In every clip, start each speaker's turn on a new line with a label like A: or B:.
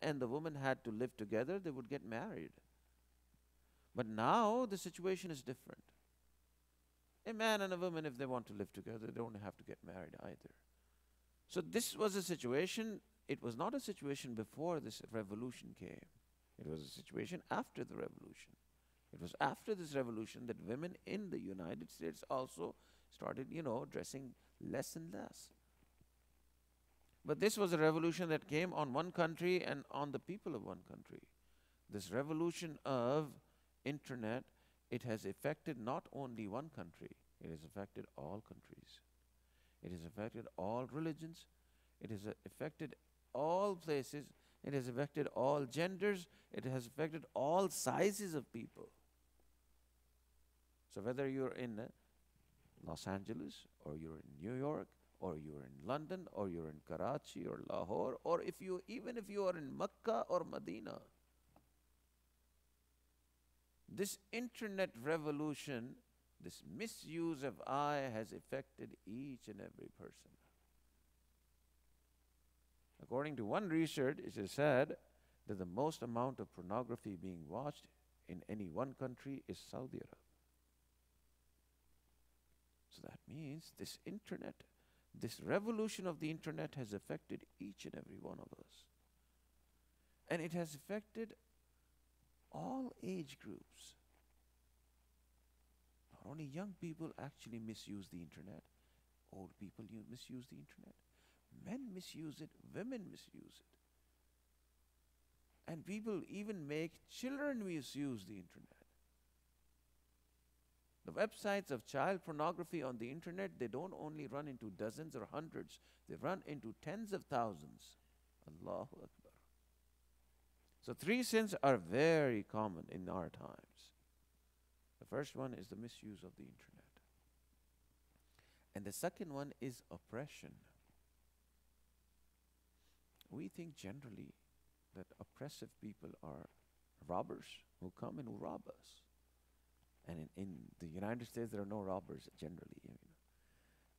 A: and the woman had to live together, they would get married. But now the situation is different. A man and a woman, if they want to live together, they don't have to get married either. So this was a situation, it was not a situation before this revolution came. It was a situation after the revolution. It was after this revolution that women in the United States also started, dressing less and less. But this was a revolution that came on one country and on the people of one country. This revolution of internet, it has affected not only one country, it has affected all countries. It has affected all religions. It has affected all places. It has affected all genders. It has affected all sizes of people. So whether you're in Los Angeles, or you're in New York, or you're in London, or you're in Karachi or Lahore, or even if you are in Mecca or Medina, this internet revolution, this misuse of I has affected each and every person. According to one research, it is said that the most amount of pornography being watched in any one country is Saudi Arabia. So that means this internet, this revolution of the internet has affected each and every one of us. And it has affected all age groups. Not only young people actually misuse the internet, old people misuse the internet. Men misuse it, women misuse it. And people even make children misuse the internet. The websites of child pornography on the internet, they don't only run into dozens or hundreds, they run into tens of thousands. Allahu Akbar. So 3 sins are very common in our times. The first one is the misuse of the internet. And the second one is oppression. We think generally that oppressive people are robbers who come and who rob us. And in the United States, there are no robbers generally.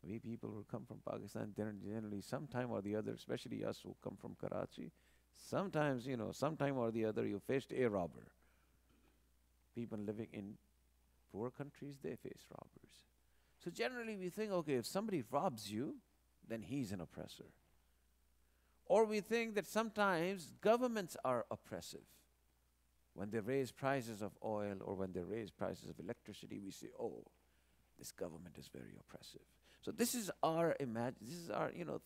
A: We people who come from Pakistan, generally sometime or the other, especially us who come from Karachi, sometimes, sometime or the other, you faced a robber. People living in poor countries, they face robbers. So generally we think, okay, if somebody robs you, then he's an oppressor. Or we think that sometimes governments are oppressive. When they raise prices of oil or when they raise prices of electricity, we say, oh, this government is very oppressive. So this is our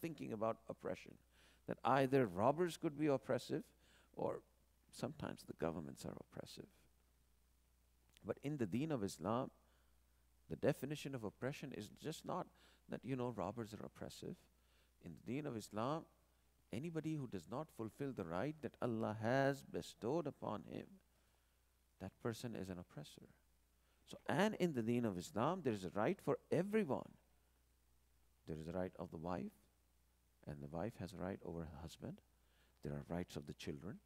A: thinking about oppression. That either robbers could be oppressive or sometimes the governments are oppressive. But in the deen of Islam, the definition of oppression is just not that, robbers are oppressive. In the deen of Islam, anybody who does not fulfill the right that Allah has bestowed upon him, that person is an oppressor. So, and in the deen of Islam, there is a right for everyone. There is a right of the wife, and the wife has a right over her husband. There are rights of the children.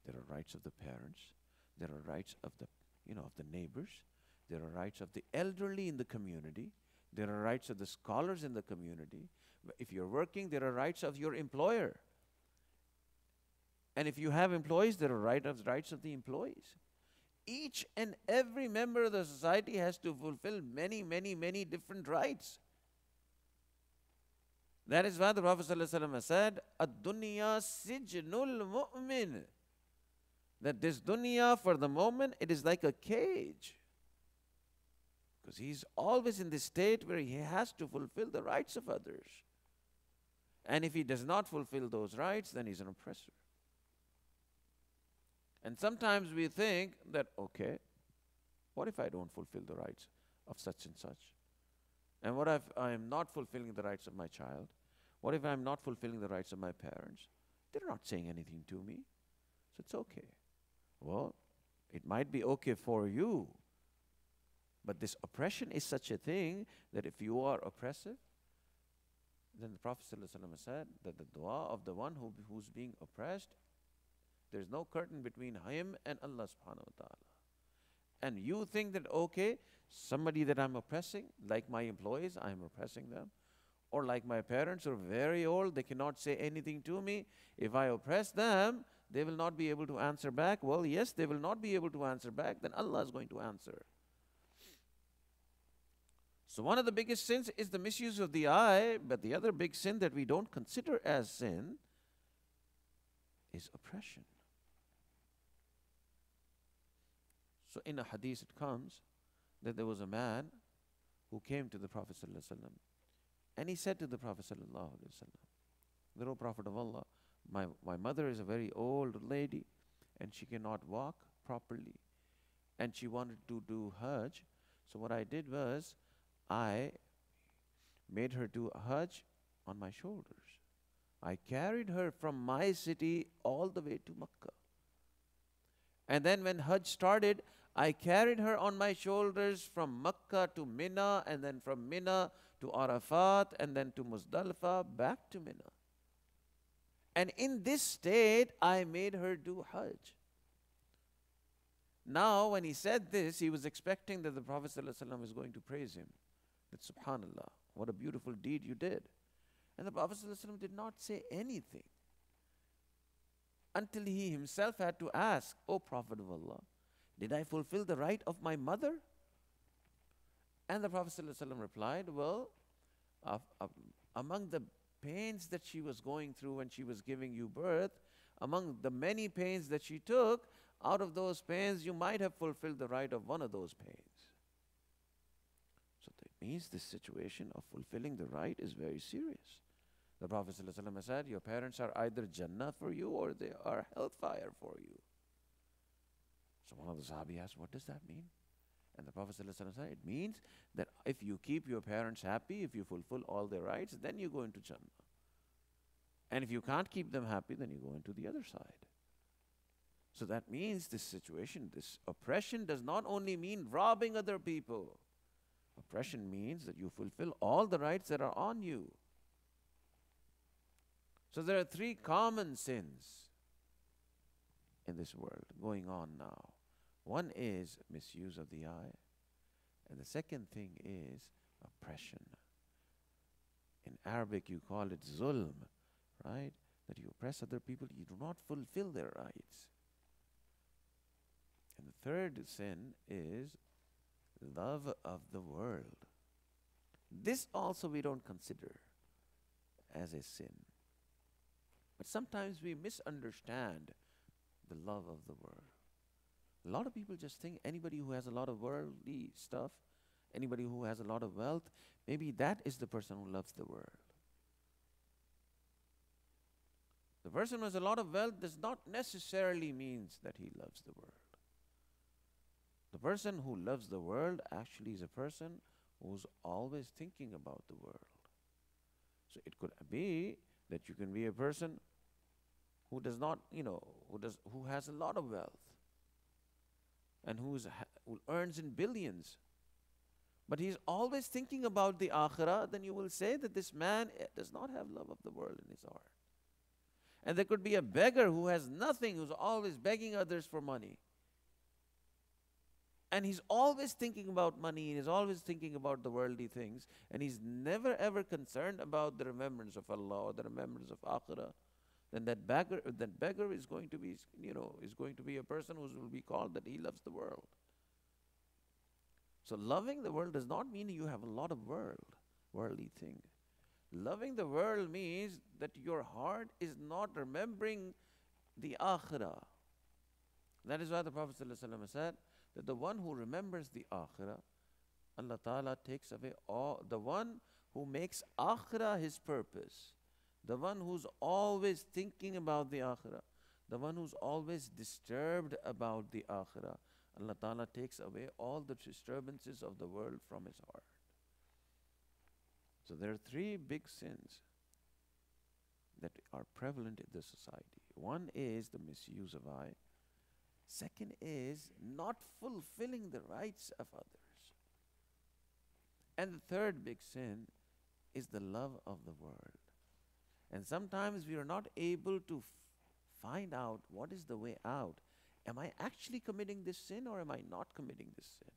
A: There are rights of the parents. There are rights of the, of the neighbors. There are rights of the elderly in the community. There are rights of the scholars in the community. If you're working, there are rights of your employer. And if you have employees, there are rights of the employees. Each and every member of the society has to fulfill many, many, many different rights. That is why the Prophet ﷺ said, "Ad-dunya sijnul mu'min." That this dunya, for the moment, it is like a cage. Because he's always in this state where he has to fulfill the rights of others. And if he does not fulfill those rights, then he's an oppressor. And sometimes we think that, okay, what if I don't fulfill the rights of such and such? And what if I am not fulfilling the rights of my child? What if I am not fulfilling the rights of my parents? They're not saying anything to me, so it's okay. Well, it might be okay for you, but this oppression is such a thing that if you are oppressive, then the Prophet ﷺ said that the dua of the one who's being oppressed, there's no curtain between him and Allah subhanahu wa ta'ala. And you think that, okay, somebody that I'm oppressing, like my employees, I'm oppressing them, or like my parents who are very old, they cannot say anything to me. If I oppress them, they will not be able to answer back. Well, yes, they will not be able to answer back, then Allah is going to answer. So one of the biggest sins is the misuse of the eye, but the other big sin that we don't consider as sin is oppression. So in a hadith it comes that there was a man who came to the Prophet ﷺ, and he said to the Prophet ﷺ, that, "O Prophet of Allah, my mother is a very old lady and she cannot walk properly, and she wanted to do Hajj. So what I did was I made her do Hajj on my shoulders. I carried her from my city all the way to Makkah. And then when Hajj started, I carried her on my shoulders from Makkah to Mina, and then from Mina to Arafat, and then to Muzdalifah, back to Mina. And in this state, I made her do Hajj." Now, when he said this, he was expecting that the Prophet ﷺ is going to praise him. That, "Subhanallah, what a beautiful deed you did." And the Prophet ﷺ did not say anything until he himself had to ask, "O Prophet of Allah, did I fulfill the right of my mother?" And the Prophet ﷺ replied, "Well, among the pains that she was going through when she was giving you birth, among the many pains that she took, out of those pains, you might have fulfilled the right of one of those pains." So that means this situation of fulfilling the right is very serious. The Prophet ﷺ said, "Your parents are either Jannah for you or they are hellfire for you." So one of the Sahabi asked, "What does that mean?" And the Prophet ﷺ said, "It means that if you keep your parents happy, if you fulfill all their rights, then you go into Jannah. And if you can't keep them happy, then you go into the other side." So that means this situation, this oppression does not only mean robbing other people. Oppression means that you fulfill all the rights that are on you. So there are three common sins in this world going on now. One is misuse of the eye, and the second thing is oppression. In Arabic you call it zulm, right? That you oppress other people, you do not fulfill their rights. And the third sin is love of the world. This also we don't consider as a sin. But sometimes we misunderstand the love of the world. A lot of people just think anybody who has a lot of worldly stuff, anybody who has a lot of wealth, maybe that is the person who loves the world. The person who has a lot of wealth does not necessarily means that he loves the world. The person who loves the world actually is a person who's always thinking about the world. So it could be that you can be a person who does not, who has a lot of wealth and who earns in billions, but he's always thinking about the akhirah, then you will say that this man does not have love of the world in his heart. And there could be a beggar who has nothing, who's always begging others for money. And he's always thinking about money, and he's always thinking about the worldly things, and he's never ever concerned about the remembrance of Allah or the remembrance of akhirah. Then that beggar is going to be, is going to be a person who will be called that he loves the world. So loving the world does not mean you have a lot of worldly things. Loving the world means that your heart is not remembering the akhirah. That is why the Prophet ﷺ said that the one who remembers the akhirah, Allah Ta'ala takes away all. The one who makes akhirah his purpose, the one who's always thinking about the akhirah, the one who's always disturbed about the akhirah, Allah Ta'ala takes away all the disturbances of the world from his heart. So there are three big sins that are prevalent in this society. One is the misuse of eye. Second is not fulfilling the rights of others. And the third big sin is the love of the world. And sometimes we are not able to find out what is the way out. Am I actually committing this sin or am I not committing this sin?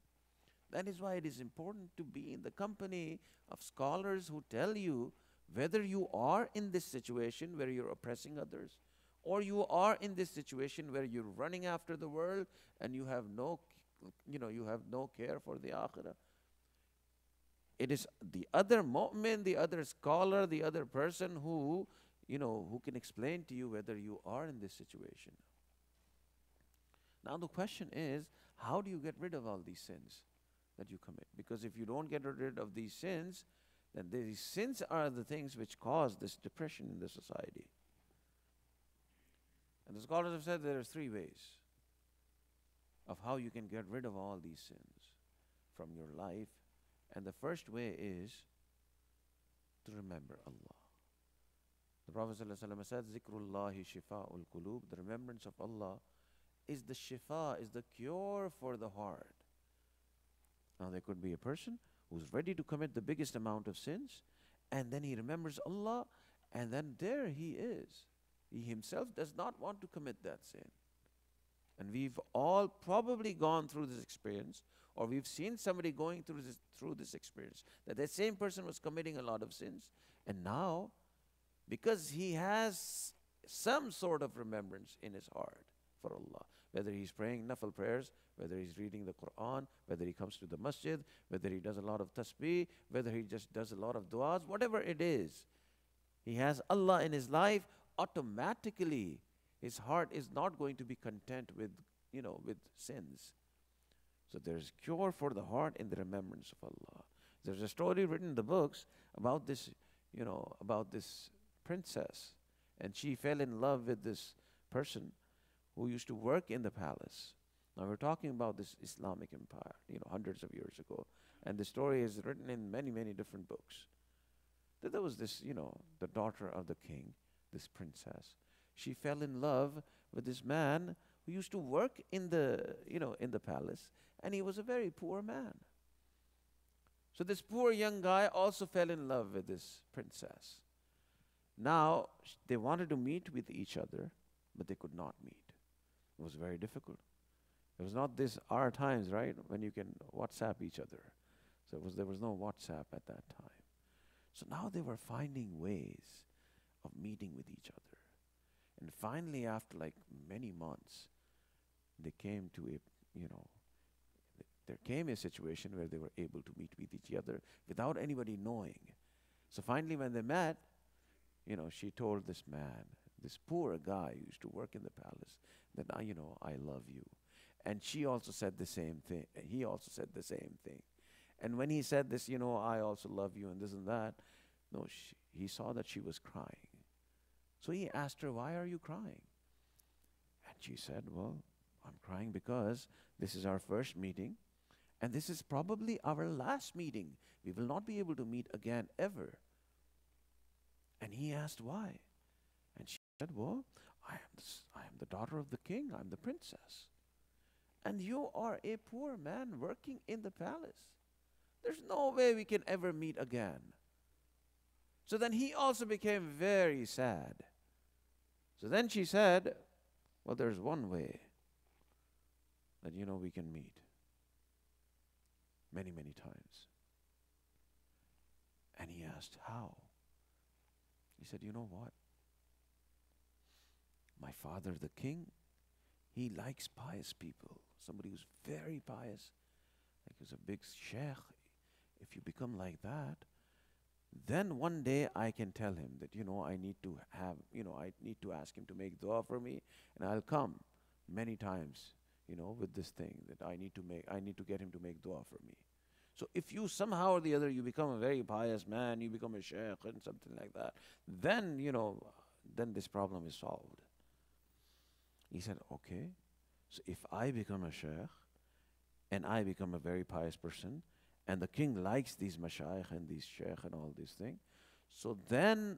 A: That is why it is important to be in the company of scholars who tell you whether you are in this situation where you're oppressing others, Or you are in this situation where you're running after the world and you have you have no care for the akhirah. It is the other mu'min, the other scholar, the other person who can explain to you whether you are in this situation. Now the question is, how do you get rid of all these sins that you commit? Because if you don't get rid of these sins, then these sins are the things which cause this depression in the society. And the scholars have said there are three ways of how you can get rid of all these sins from your life. And the first way is to remember Allah. The Prophet ﷺ said, Zikrullahi shifa'ul qulub. The remembrance of Allah is the shifa, is the cure for the heart. Now there could be a person who's ready to commit the biggest amount of sins, and then he remembers Allah, and then there he is. He himself does not want to commit that sin. And we've all probably gone through this experience, or we've seen somebody going through this experience, that that same person was committing a lot of sins, and now, because he has some sort of remembrance in his heart for Allah, whether he's praying nafil prayers, whether he's reading the Quran, whether he comes to the masjid, whether he does a lot of tasbih, whether he just does a lot of du'as, whatever it is, he has Allah in his life, automatically his heart is not going to be content with sins. So there's cure for the heart in the remembrance of Allah. There's a story written in the books about this, about this princess, and she fell in love with this person who used to work in the palace. Now we're talking about this Islamic empire, hundreds of years ago, and the story is written in many, many different books. That there was this, the daughter of the king, this princess. She fell in love with this man who used to work in the, in the palace, and he was a very poor man. So this poor young guy also fell in love with this princess. Now, they wanted to meet with each other, but they could not meet. It was very difficult. It was not this our times, right, when you can WhatsApp each other. So there was no WhatsApp at that time. So now they were finding ways of meeting with each other. And finally, after like many months, they came to there came a situation where they were able to meet with each other without anybody knowing. So finally, when they met, she told this man, this poor guy who used to work in the palace, that I love you. And she also said the same thing. He also said the same thing. And when he said this, I also love you and this and that, no, he saw that she was crying. So he asked her, why are you crying? And she said, well, I'm crying because this is our first meeting, and this is probably our last meeting. We will not be able to meet again ever. And he asked why. And she said, well, I am the daughter of the king. I'm the princess. And you are a poor man working in the palace. There's no way we can ever meet again. So then he also became very sad. So then she said, well, there's one way that, we can meet. Many, many times. And he asked, how? He said, you know what? My father, the king, he likes pious people. Somebody who's very pious, like he's a big sheikh. If you become like that, then one day I can tell him that, I need to ask him to make dua for me, and I'll come many times, with this thing that I need to get him to make dua for me. So if you somehow or the other, you become a very pious man, you become a sheikh and something like that, then, then this problem is solved. He said, okay, so if I become a sheikh and I become a very pious person, and the king likes these mashayikh and these sheikh and all these things, so then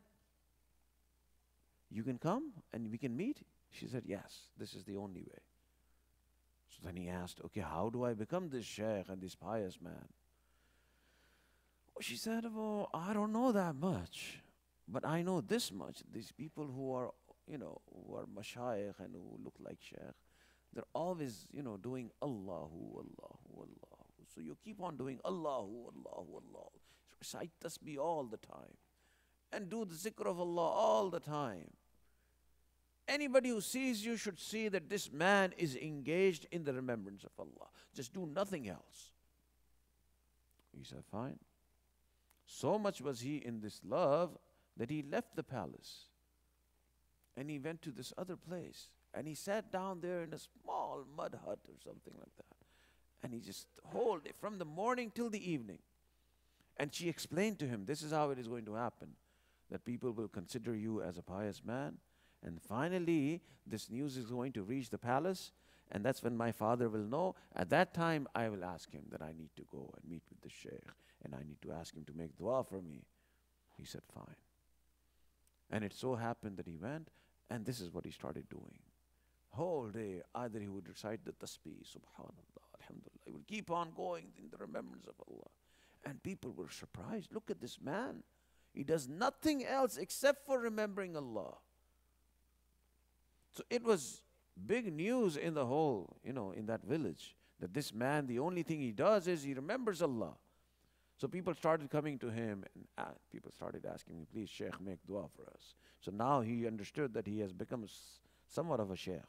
A: you can come and we can meet? She said, yes, this is the only way. So then he asked, okay, how do I become this sheikh and this pious man? She said, well, I don't know that much, but I know this much. These people who are, who are mashayikh and who look like sheikh, they're always, doing Allahu, Allahu, Allahu. So you keep on doing Allahu, Allahu, Allahu. Recite tasbih all the time. And do the zikr of Allah all the time. Anybody who sees you should see that this man is engaged in the remembrance of Allah. Just do nothing else. He said, fine. So much was he in this love that he left the palace and he went to this other place and he sat down there in a small mud hut or something like that. And he just hold it from the morning till the evening. And she explained to him, this is how it is going to happen, that people will consider you as a pious man. And finally, this news is going to reach the palace, and that's when my father will know. At that time, I will ask him that I need to go and meet with the sheikh, and I need to ask him to make dua for me. He said, fine. And it so happened that he went, and this is what he started doing. Whole day, either he would recite the tasbih, subhanallah, alhamdulillah. He would keep on going in the remembrance of Allah. And people were surprised. Look at this man. He does nothing else except for remembering Allah. So it was big news in the whole, in that village, that this man, the only thing he does is he remembers Allah. So people started coming to him, and people started asking me, please, Sheikh, make dua for us. So now he understood that he has become somewhat of a Sheikh.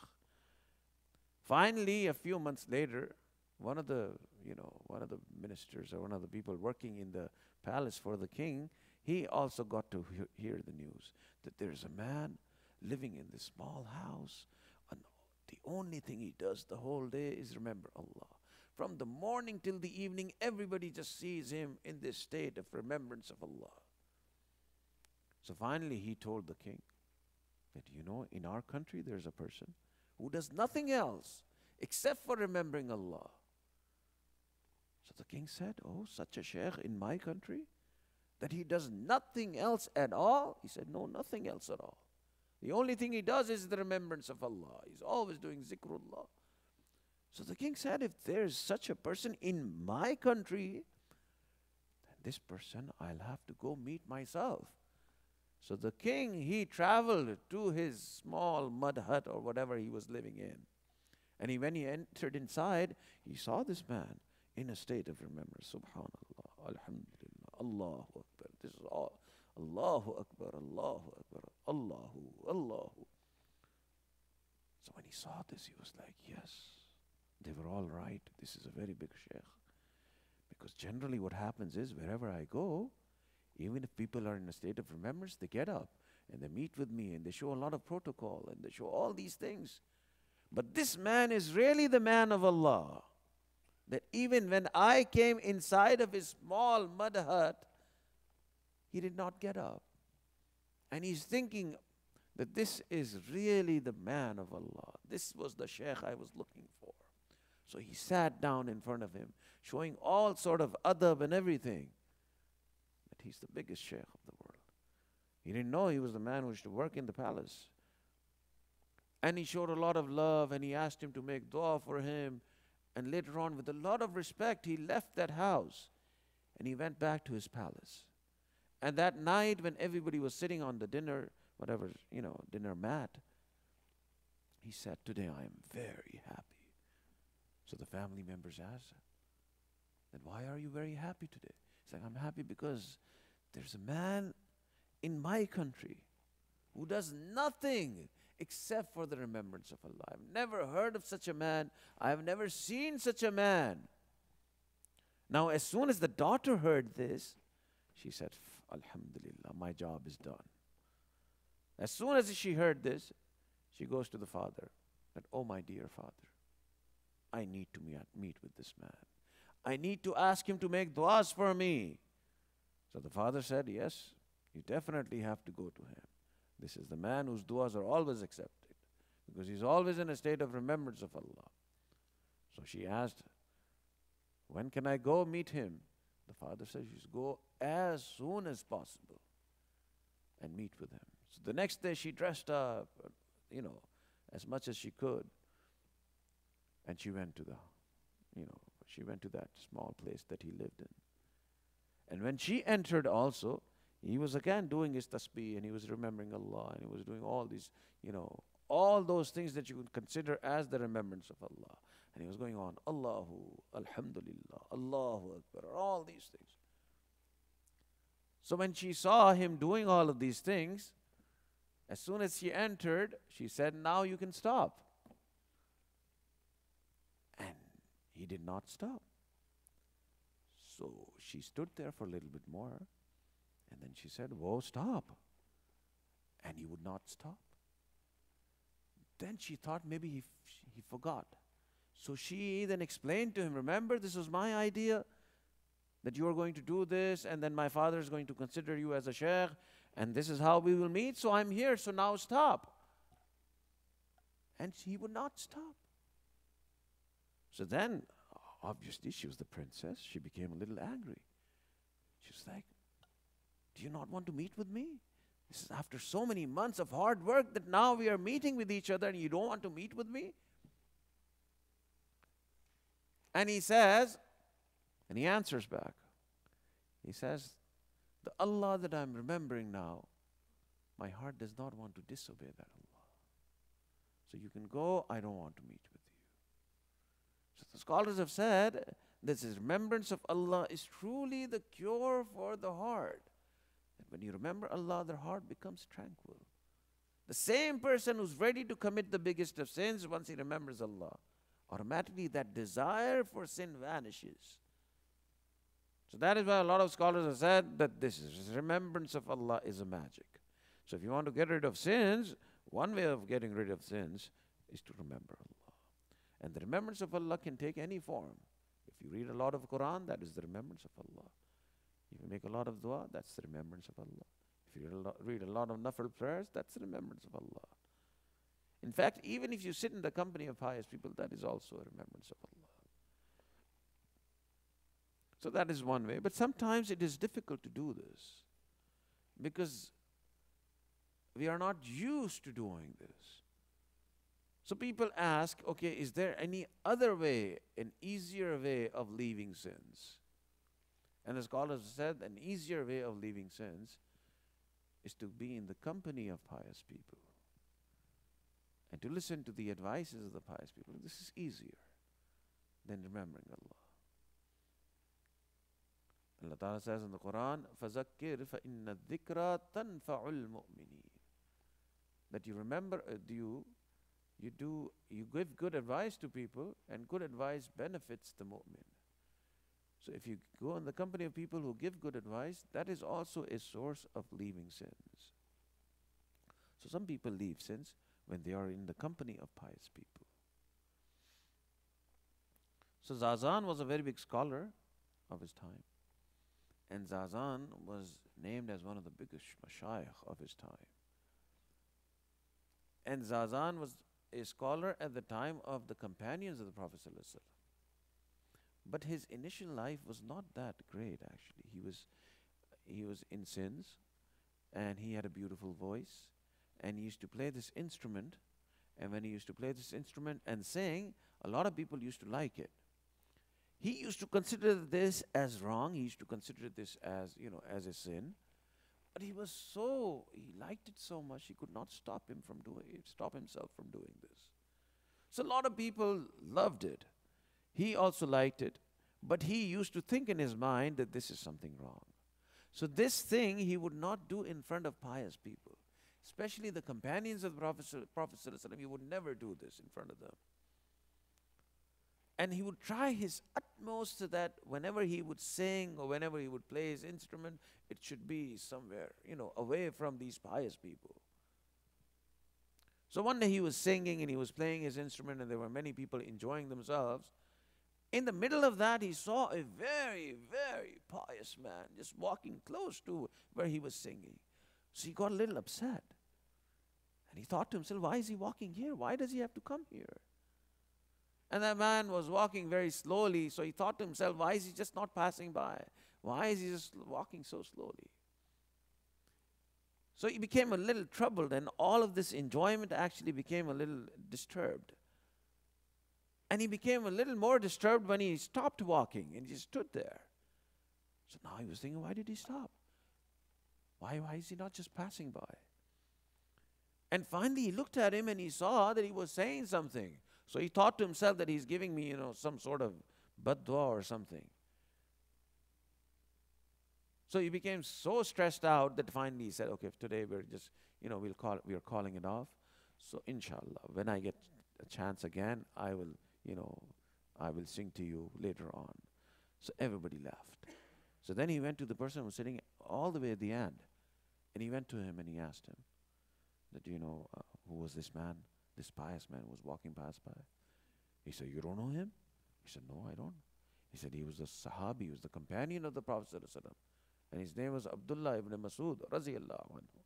A: Finally, a few months later, one of the ministers or one of the people working in the palace for the king, he also got to hear the news that there's a man living in this small house, and the only thing he does the whole day is remember Allah. From the morning till the evening, everybody just sees him in this state of remembrance of Allah. So finally he told the king that, in our country there's a person who does nothing else except for remembering Allah. So the king said, oh, such a sheikh in my country, that he does nothing else at all? He said, no, nothing else at all. The only thing he does is the remembrance of Allah. He's always doing zikrullah. So the king said, if there's such a person in my country, then this person I'll have to go meet myself. So the king, he traveled to his small mud hut or whatever he was living in. And when he entered inside, he saw this man in a state of remembrance. Subhanallah, alhamdulillah, Allahu Akbar. This is all. Allahu Akbar, Allahu Akbar, Allahu. So when he saw this, he was like, yes, they were all right. This is a very big sheikh. Because generally what happens is, wherever I go, even if people are in a state of remembrance, they get up and they meet with me and they show a lot of protocol and they show all these things. But this man is really the man of Allah. That even when I came inside of his small mud hut, he did not get up. And he's thinking that this is really the man of Allah. This was the sheikh I was looking for. So he sat down in front of him, showing all sort of adab and everything. That he's the biggest sheikh of the world. He didn't know he was the man who used to work in the palace. And he showed a lot of love, and he asked him to make dua for him. And later on, with a lot of respect, he left that house and he went back to his palace. And that night, when everybody was sitting on the dinner, dinner mat, he said, today I am very happy. So the family members asked, then why are you very happy today? He's like, I'm happy because there's a man in my country who does nothing except for the remembrance of Allah. I've never heard of such a man. I've never seen such a man. Now, as soon as the daughter heard this, she said, Alhamdulillah, my job is done. As soon as she heard this, she goes to the father, that, oh my dear father, I need to meet with this man. I need to ask him to make du'as for me. So the father said, yes, you definitely have to go to him. This is the man whose du'as are always accepted, because he's always in a state of remembrance of Allah. So she asked, when can I go meet him? The father says, you should go as soon as possible and meet with him. So the next day she dressed up, as much as she could. And she went to that small place that he lived in. And when she entered also, he was again doing his tasbih, and he was remembering Allah, and he was doing all these, all those things that you would consider as the remembrance of Allah. And he was going on, Allahu, Alhamdulillah, Allahu Akbar, all these things. So when she saw him doing all of these things, As soon as she entered, she said, now you can stop. And he did not stop. So she stood there for a little bit more. And then she said, whoa, stop. And he would not stop. Then she thought maybe he forgot. So she then explained to him, remember, this was my idea, that you are going to do this, and then my father is going to consider you as a sheikh, and this is how we will meet, so I'm here, so now stop. And he would not stop. So then, obviously, she was the princess. She became a little angry. She was like, do you not want to meet with me? This is after so many months of hard work that now we are meeting with each other and you don't want to meet with me? And he says, and he answers back. He says, the Allah that I'm remembering now, my heart does not want to disobey that Allah. So you can go, I don't want to meet with you. So the scholars have said, this remembrance of Allah is truly the cure for the heart. And when you remember Allah, their heart becomes tranquil. The same person who's ready to commit the biggest of sins, once he remembers Allah, automatically that desire for sin vanishes. So that is why a lot of scholars have said that this remembrance of Allah is a magic. So if you want to get rid of sins, one way of getting rid of sins is to remember Allah. And the remembrance of Allah can take any form. If you read a lot of Quran, that is the remembrance of Allah. If you make a lot of dua, that's the remembrance of Allah. If you read a lot of nafil prayers, that's the remembrance of Allah. In fact, even if you sit in the company of pious people, that is also a remembrance of Allah. So that is one way. But sometimes it is difficult to do this because we are not used to doing this. So people ask, okay, is there any other way, an easier way of leaving sins? And the scholars said an easier way of leaving sins is to be in the company of pious people and to listen to the advices of the pious people. This is easier than remembering Allah. Allah Ta'ala says in the Quran, فَذَكِّرْ فَإِنَّ الذِّكْرَى تَنْفَعُ الْمُؤْمِنِينَ. That you remember, you give good advice to people, and good advice benefits the mu'min. So if you go in the company of people who give good advice, that is also a source of leaving sins. So some people leave sins when they are in the company of pious people. So Zazan was a very big scholar of his time. And Zazan was named as one of the biggest mashayikh of his time. And Zazan was a scholar at the time of the companions of the Prophet ﷺ. But his initial life was not that great, actually. He was in sins, and he had a beautiful voice, and he used to play this instrument. And when he used to play this instrument and sing, a lot of people used to like it. He used to consider this as wrong. He used to consider this as, as a sin. But he liked it so much, he could not stop himself from doing this. So a lot of people loved it. He also liked it. But he used to think in his mind that this is something wrong. So this thing he would not do in front of pious people. Especially the companions of the Prophet ﷺ, he would never do this in front of them. And he would try his utmost so that whenever he would sing or whenever he would play his instrument, it should be somewhere, away from these pious people. So one day he was singing and he was playing his instrument and there were many people enjoying themselves. In the middle of that, he saw a very, very pious man just walking close to where he was singing. So he got a little upset. And he thought to himself, why is he walking here? Why does he have to come here? And that man was walking very slowly, so he thought to himself, why is he just not passing by? Why is he just walking so slowly? So he became a little troubled, and all of this enjoyment actually became a little disturbed. And he became a little more disturbed when he stopped walking and just stood there. So now he was thinking, why did he stop? Why is he not just passing by? And finally he looked at him and he saw that he was saying something. So he thought to himself that he's giving me, some sort of bad dua or something. So he became so stressed out that finally he said, okay, today we're just, we are calling it off. So inshallah, when I get a chance again, you know, I will sing to you later on. So everybody laughed. So then he went to the person who was sitting all the way at the end, and he went to him and he asked him that, who was this man, this pious man who was walking past by? He said, you don't know him? He said, no, I don't. He said, he was the Sahabi, he was the companion of the Prophet ﷺ, and his name was Abdullah ibn Masud raziyallahu anhu.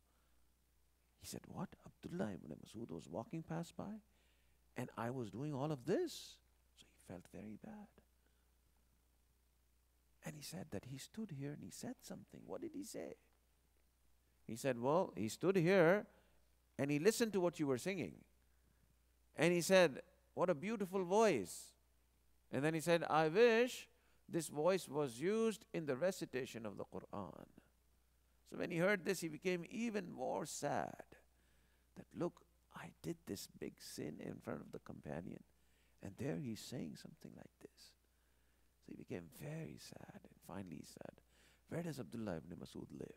A: He said, what? Abdullah ibn Masud was walking past by, and I was doing all of this? So he felt very bad. And he said that he stood here and he said something. What did he say? He said, well, he stood here and he listened to what you were singing. And he said, what a beautiful voice. And then he said, I wish this voice was used in the recitation of the Quran. So when he heard this, he became even more sad. That, look, I did this big sin in front of the companion, and there he's saying something like this. So he became very sad, and finally he said, where does Abdullah ibn Masud live?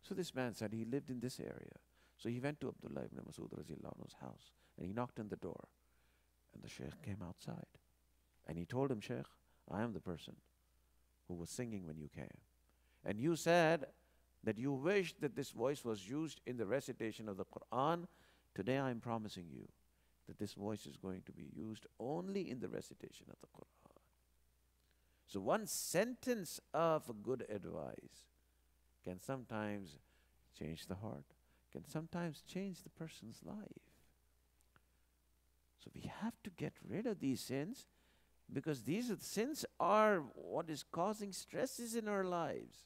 A: So this man said he lived in this area. So he went to Abdullah ibn Masud raziyallahu anhu's house, and he knocked on the door. And the Shaykh came outside. And he told him, Shaykh, I am the person who was singing when you came. And you said that you wished that this voice was used in the recitation of the Quran. Today I am promising you that this voice is going to be used only in the recitation of the Quran. So one sentence of good advice can sometimes change the heart, can sometimes change the person's life. So we have to get rid of these sins, because these sins are what is causing stresses in our lives.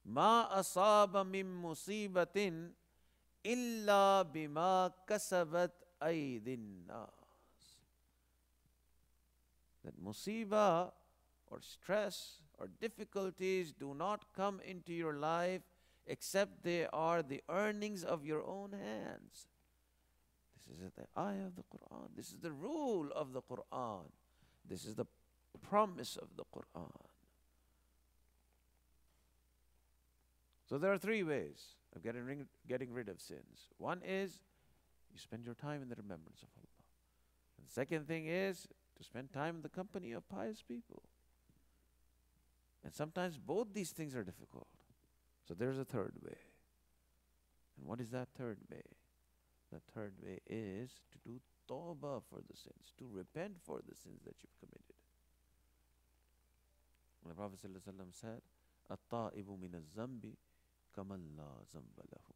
A: Ma asaba min musibatin illa bima kasabat aydin nas. That musibah or stress or difficulties do not come into your life except they are the earnings of your own hands. This is the ayah of the Quran. This is the rule of the Quran. This is the promise of the Quran. So there are three ways of getting rid of sins. One is you spend your time in the remembrance of Allah. And the second thing is to spend time in the company of pious people. And sometimes both these things are difficult. So there's a third way. And what is that third way? The third way is to do tawbah for the sins, to repent for the sins that you've committed. The Prophet ﷺ said, "At-ta'ibu min az-zambi kaman la zamba lahu."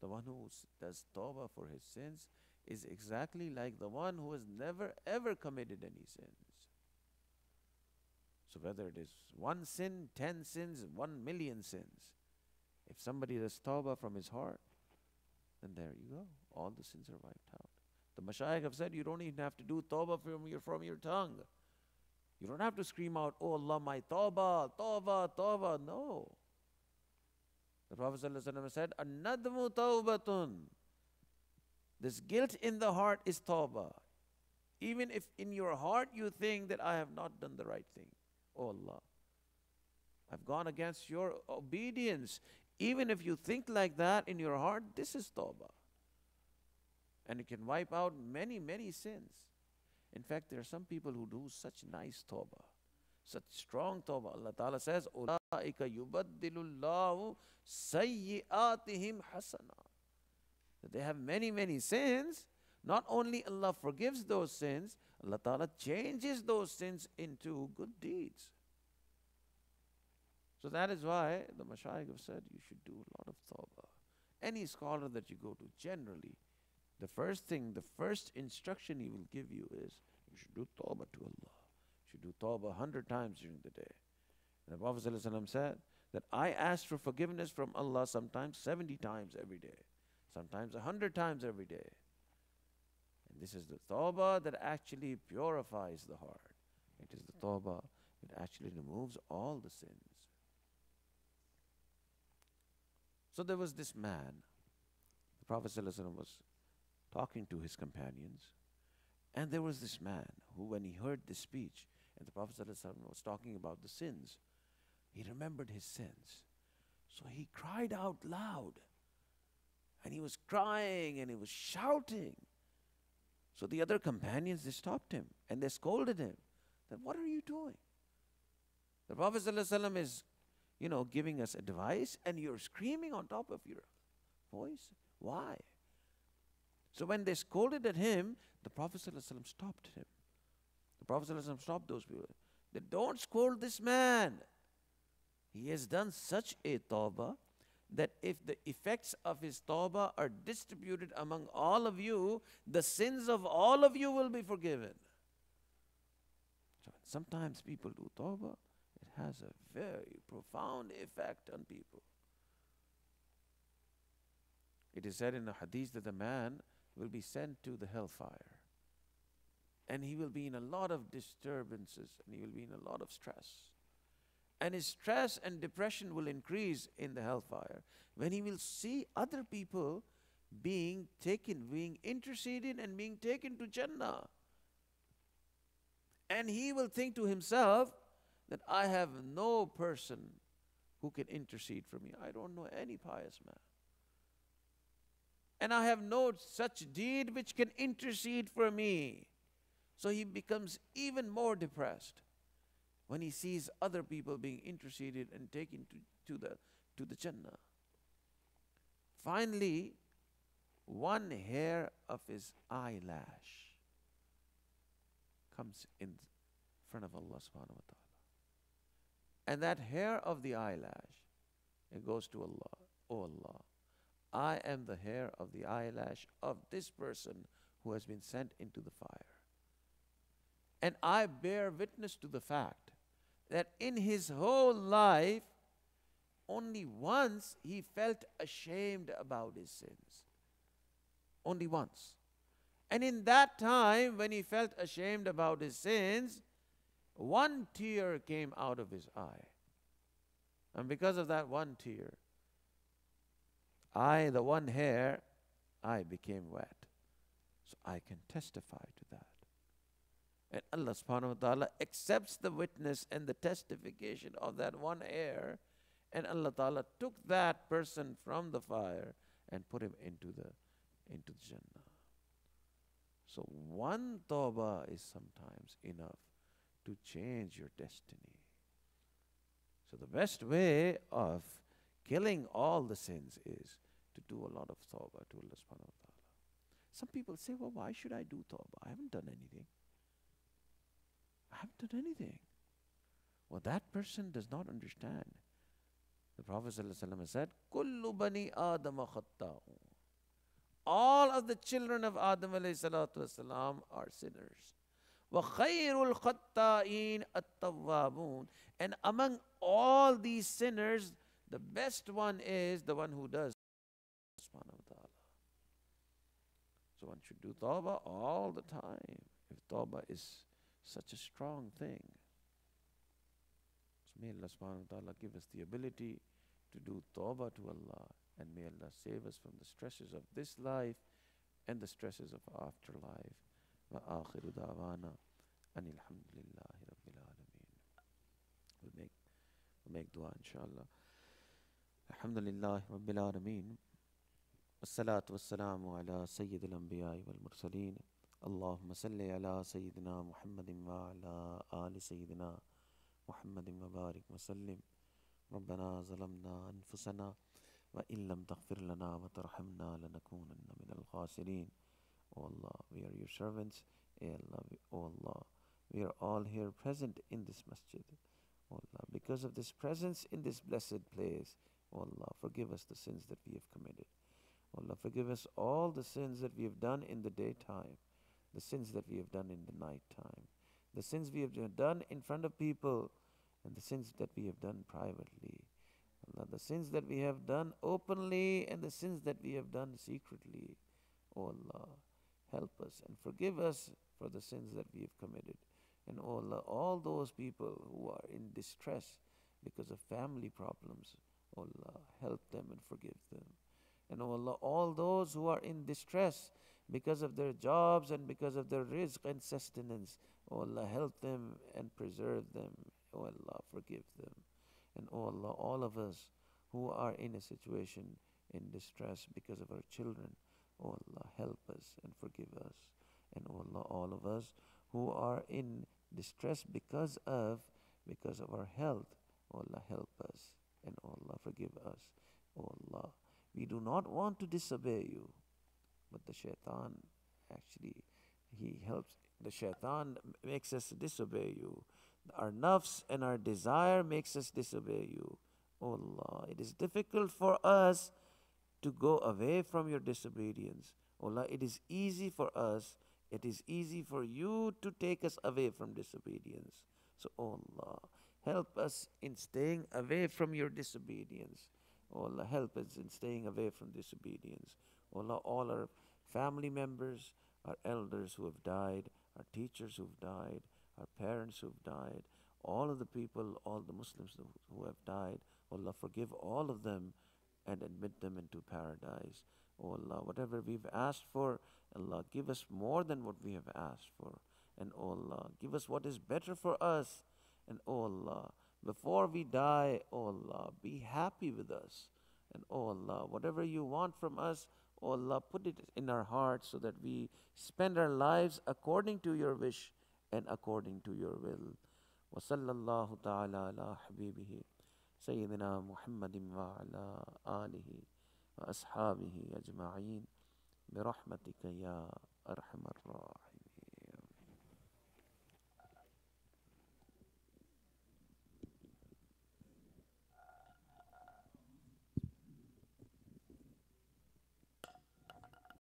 A: The one who does tawbah for his sins is exactly like the one who has never ever committed any sins. So whether it is one sin, 10 sins, 1,000,000 sins, if somebody does tawbah from his heart, then there you go. All the sins are wiped out. The mashayikh have said you don't even have to do tawbah from your tongue. You don't have to scream out, "Oh Allah, my tawbah, tawbah, tawbah." No. The Prophet ﷺ said, "An-nadmu tawbatun." This guilt in the heart is tawbah. Even if in your heart you think that I have not done the right thing. Oh Allah, I've gone against your obedience. Even if you think like that in your heart, this is tawbah. And it can wipe out many, many sins. In fact, there are some people who do such nice tawbah, such strong tawbah. Allah Ta'ala says, "Ulaika yubaddilullahu sayyi'atihim hasana." That they have many, many sins. Not only Allah forgives those sins, Allah Ta'ala changes those sins into good deeds. So that is why the mashayikh have said you should do a lot of tawbah. Any scholar that you go to, generally, the first instruction he will give you is you should do tawbah to Allah. You should do tawbah 100 times during the day. And the Prophet ﷺ said that I ask for forgiveness from Allah sometimes 70 times every day, sometimes 100 times every day. And this is the tawbah that actually purifies the heart. It is the tawbah that actually removes all the sins. So there was this man. The Prophet ﷺ was talking to his companions. And there was this man who, when he heard this speech, and the Prophet ﷺ was talking about the sins, he remembered his sins. So he cried out loud. And he was crying and he was shouting. So the other companions, they stopped him and they scolded him. That, what are you doing? The Prophet ﷺ is, giving us advice and you're screaming on top of your voice. Why? So when they scolded at him, the Prophet ﷺ stopped him. The Prophet ﷺ stopped those people. They don't scold this man. He has done such a tawbah that if the effects of his tawbah are distributed among all of you, the sins of all of you will be forgiven. So sometimes people do tawbah, it has a very profound effect on people. It is said in a hadith that a man will be sent to the hellfire. And he will be in a lot of disturbances and he will be in a lot of stress. And his stress and depression will increase in the hellfire when he will see other people being interceded and being taken to Jannah. And he will think to himself that I have no person who can intercede for me. I don't know any pious man. And I have no such deed which can intercede for me. So he becomes even more depressed when he sees other people being interceded and taken to the Jannah. Finally, one hair of his eyelash comes in front of Allah subhanahu wa ta'ala. And that hair of the eyelash, it goes to Allah. Oh Allah, I am the hair of the eyelash of this person who has been sent into the fire. And I bear witness to the fact that in his whole life, only once he felt ashamed about his sins. Only once. And in that time, when he felt ashamed about his sins, one tear came out of his eye. And because of that one tear, the one hair, I became wet. So I can testify to that. And Allah subhanahu wa ta'ala accepts the witness and the testification of that one hair. And Allah ta'ala took that person from the fire and put him into the Jannah. So one tawbah is sometimes enough to change your destiny. So the best way of killing all the sins is to do a lot of tawbah to Allah subhanahu wa ta'ala. Some people say, well, why should I do tawbah? I haven't done anything. I haven't done anything. Well, that person does not understand. The Prophet ﷺ said, Kullu bani Adam khatta'un. All of the children of Adam ﷺ are sinners. Wa khayrul khatta'in at-tawwabun. And among all these sinners, the best one is the one who does subhanahu wa ta'ala. So one should do tawbah all the time. If tawbah is such a strong thing. So may Allah subhanahu wa ta'ala give us the ability to do tawbah to Allah, and may Allah save us from the stresses of this life and the stresses of afterlife. Wa akhiru da'wana anil hamdulillahi rabbil alameen. We'll make dua inshallah. Alhamdulillahi rabbil alameen. Wassalatu wassalamu ala sayyidil anbiya'i wal mursaleen. اللهم صل على سيدنا محمد وعلى آل سيدنا محمد وبارك وسلم. ربنا ظلمنا أنفسنا وإن لم تغفر لنا وترحمنا لنكونن من الخاسرين. O Allah, we are your servants. O Allah, we are all here present in this masjid. O Allah, because of this presence in this blessed place, O Allah, forgive us the sins that we have committed. O Allah, forgive us all the sins that we have done in the daytime, the sins that we have done in the night time, the sins we have done in front of people, and the sins that we have done privately. Allah, the sins that we have done openly and the sins that we have done secretly. O Allah, help us and forgive us for the sins that we have committed. And O Allah, all those people who are in distress because of family problems, O Allah, help them and forgive them. And O Allah, all those who are in distress because of their jobs and because of their rizq and sustenance, O Allah, help them and preserve them. O Allah, forgive them. And O Allah, all of us who are in a situation in distress because of our children. O Allah, help us and forgive us. And O Allah, all of us who are in distress because of our health. O Allah, help us. And O Allah, forgive us. O Allah, we do not want to disobey you, but the shaitan actually, he helps. The shaitan makes us disobey you. Our nafs and our desire makes us disobey you. O Allah, it is difficult for us to go away from your disobedience. O Allah, it is easy for us. It is easy for you to take us away from disobedience. So, O Allah, help us in staying away from your disobedience. O Allah, help us in staying away from disobedience. O Allah, all our family members, our elders who have died, our teachers who've died, our parents who've died, all of the people, all the Muslims who have died, O Allah, forgive all of them and admit them into paradise. O Allah, whatever we've asked for, Allah, give us more than what we have asked for. And O Allah, give us what is better for us. And O Allah, before we die, O Allah, be happy with us. And O Allah, whatever you want from us, O Allah, put it in our hearts so that we spend our lives according to your wish and according to your will. وصلى الله تعالى على حبيبه سيدنا محمد وعلى آله وأصحابه أجمعين برحمتك يا أرحم الراحمين.